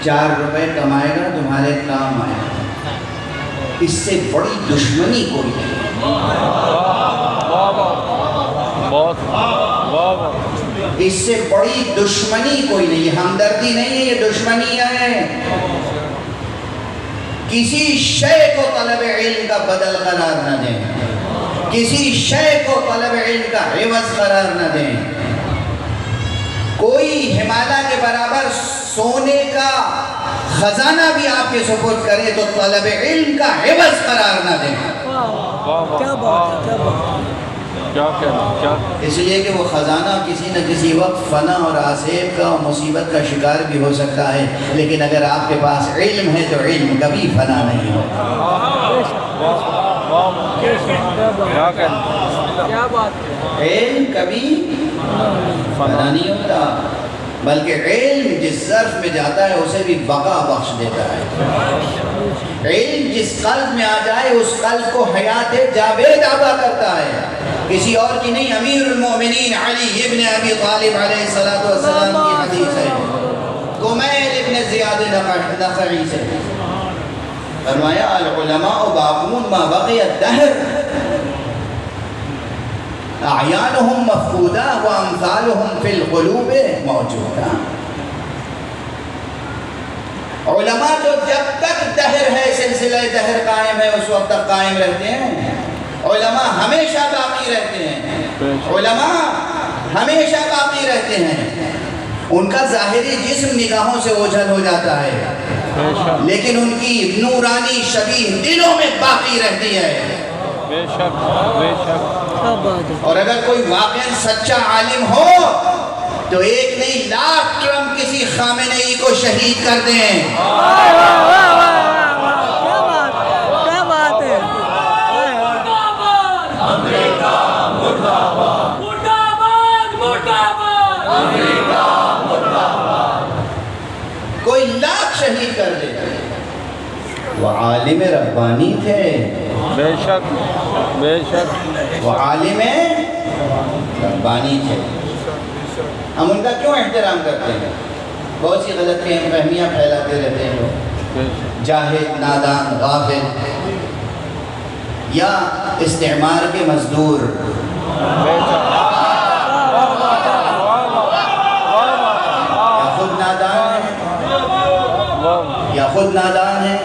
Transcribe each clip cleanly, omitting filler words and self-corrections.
4 روپے کمائے گا تمہارے کام آئے گا، اس سے بڑی دشمنی کوئی نہیں۔ اس سے بڑی دشمنی کوئی نہیں، یہ ہمدردی نہیں ہے، یہ دشمنی ہے۔ کسی شے کو طلب علم کا بدل قرار نہ دیں، کسی شے کو طلب علم کا عوض قرار نہ دیں۔ کوئی ہمالیہ کے برابر سونے کا خزانہ بھی آپ کے سپرد کرے تو طلب علم کا عوض قرار نہ دیں۔ کیا بات ہے، کیا کہنا، اس لیے کہ وہ خزانہ کسی نہ کسی وقت فنا اور آسیب کا اور مصیبت کا شکار بھی ہو سکتا ہے، لیکن اگر آپ کے پاس علم ہے تو علم کبھی فنا نہیں ہوتا۔ کیا بات ہے، علم کبھی فنا نہیں ہوتا، بلکہ علم جس ظرف میں جاتا ہے اسے بھی بقا بخش دیتا ہے۔ علم جس قلب میں آ جائے اس قلب کو حیات جاوید عطا کرتا ہے، کسی اور کی نہیں۔ امیر المومنین علی ابن ابی طالب علیہ السلام کی حدیث ہے، کمیل ابن زیاد نخعی سے فرمایا العلماء باقون ما بقی الدہر، اعیانهم مفقودہ وامثالهم فی القلوب موجودہ۔ علماء جو جب تک دہر ہے، سلسلہ دہر قائم ہے، اس وقت تک قائم رہتے ہیں۔ علماء ہمیشہ باقی رہتے ہیں، علماء ہمیشہ باقی رہتے ہیں۔ ان کا ظاہری جسم نگاہوں سے اوجھل ہو جاتا ہے، لیکن ان کی نورانی شبیہ دلوں میں باقی رہتی ہے۔ بے شک بے شک۔ اور اگر کوئی واقعاً سچا عالم ہو تو ایک نہیں لاکھ ٹرمپ کسی خامنئی کو شہید کر دیں۔ کوئی لاکھ شہید کر دے۔ وہ عالم ربانی تھے، بے شک بے شک، وہ عالم ربانی تھے۔ ہم ان کا کیوں احترام کرتے ہیں؟ بہت سی غلط فہمیاں پھیلاتے رہتے ہیں لوگ، جاہل، نادان، غافل یا استعمار کے مزدور۔ یا خود نادان ہے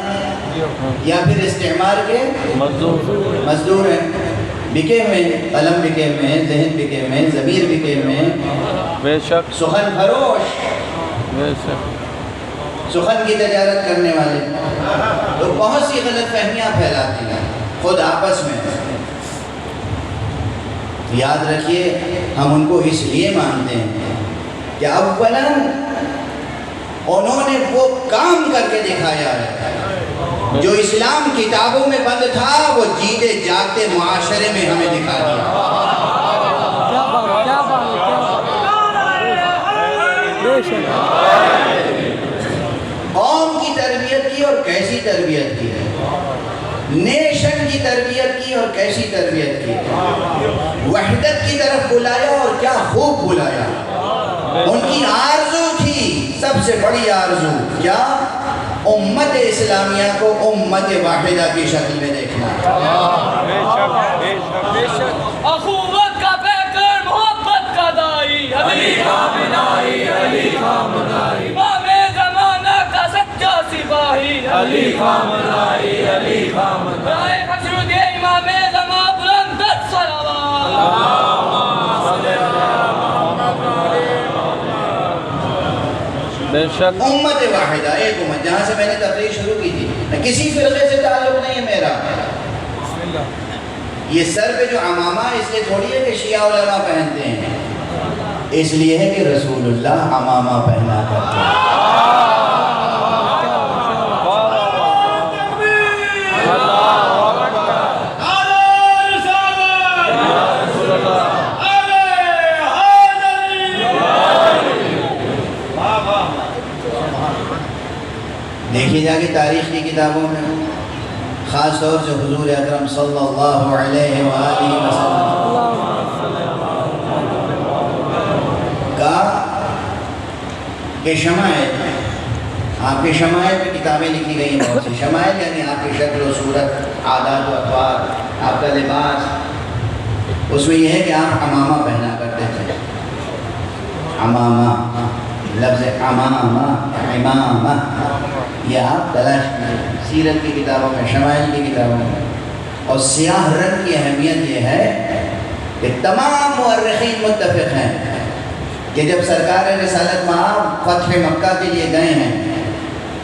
یا پھر استعمار کے مزدور ہیں، بکے ہوئے ہیں، قلم بکے ہوئے ہیں، ذہن بکے ہوئے ہیں، ضمیر بکے ہوئے ہیں، بے شک سخن فروش، بے شک، سخن کی تجارت کرنے والے تو بہت سی غلط فہمیاں پھیلاتے ہیں خود آپس میں۔ یاد رکھیے ہم ان کو اس لیے مانتے ہیں کہ اولاً انہوں نے وہ کام کر کے دکھایا ہے جو اسلام کتابوں میں بند تھا، وہ جیتے جاگتے معاشرے میں ہمیں دکھا دیا۔ قوم کی تربیت کی اور کیسی تربیت کی ہے، نیشن کی تربیت کی اور کیسی تربیت کی، وحدت کی طرف بلایا اور کیا خوب بلایا۔ ان کی آرزو تھی، سب سے بڑی آرزو کیا؟ امت اسلامیہ کو امت واحدہ کی شکل میں دیکھنا۔ اخوت کا پیکر، محبت کا دائی، علی خامنائی، علی خامنائی، امام زمانہ کا سچا سپاہی، علی خامنائی، علی خامنائی، برائے حشر دے امام زمانہ بلند صلوات۔ امت واحدہ، ایک امت، جہاں سے میں نے تقریر شروع کی تھی، کسی فرقے سے تعلق نہیں ہے میرا۔ یہ سر پہ جو عمامہ اس لیے تھوڑی ہے کہ شیعہ علماء پہنتے ہیں، اس لیے ہے کہ رسول اللہ عمامہ پہنا کرتے ہیں۔ دیکھی جا کے تاریخ کی کتابوں میں، خاص طور سے حضور اکرم صلی اللہ علیہ وآلہ وسلم کا کہ شمع آپ کے شمائل پہ کتابیں لکھی گئی ہیں بہت سی. شمائل یعنی آپ کی شکل و صورت، عادات و اطوار، آپ کا لباس. اس میں یہ ہے کہ آپ عمامہ پہنا کرتے تھے. عمامہ، لفظ عمامہ، امامہ، یہ آپ تلاش کریں سیرت کی کتابوں میں، شمائل کی کتابوں میں. اور سیاہ رنگ کی اہمیت یہ ہے کہ تمام مورخین متفق ہیں کہ جب سرکار رسالت مآب فتح مکہ کے لیے گئے ہیں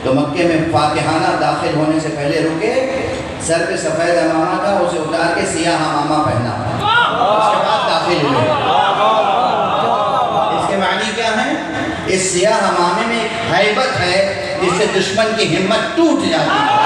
تو مکے میں فاتحانہ داخل ہونے سے پہلے رکے، سر پہ سفید امامہ تھا، اسے اتار کے سیاہ امامہ پہنا، اس کے بعد داخل ہوئے. اس کے معنی کیا ہے؟ اس سیاہ امامے میں ایک ہیبت ہے جس سے دشمن کی ہمت ٹوٹ جاتی ہے.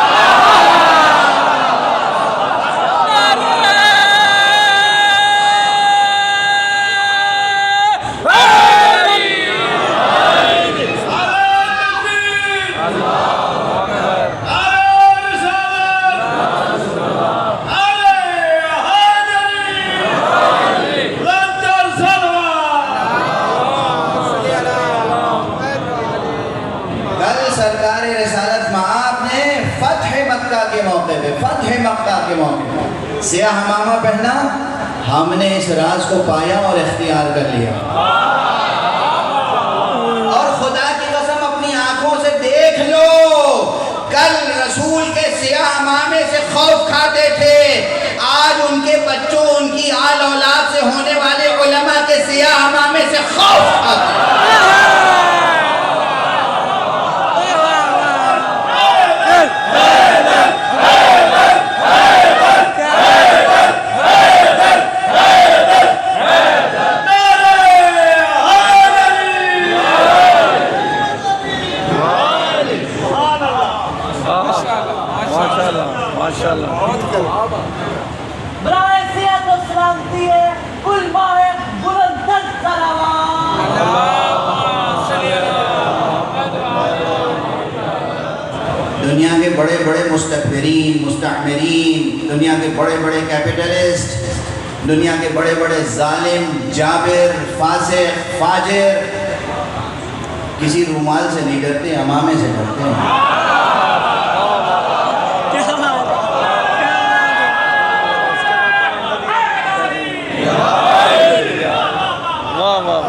سیاہ امامہ پہنا، ہم نے اس راز کو پایا اور اختیار کر لیا. اور خدا کی قسم اپنی آنکھوں سے دیکھ لو، کل رسول کے سیاہ امامے سے خوف کھاتے تھے، آج ان کے بچوں، ان کی آل اولاد سے ہونے والے علماء کے سیاہ امامے سے خوف کھاتے ہیں. برائے صحت و سلامتی ہے علماء بلند صلوات. دنیا کے بڑے بڑے مستکبرین، مستعمرین، دنیا کے بڑے بڑے کیپٹلسٹ، دنیا کے بڑے بڑے ظالم، جابر، فاسق، فاجر کسی رومال سے نہیں ڈرتے، امامے سے ڈرتے ہیں. واہ واہ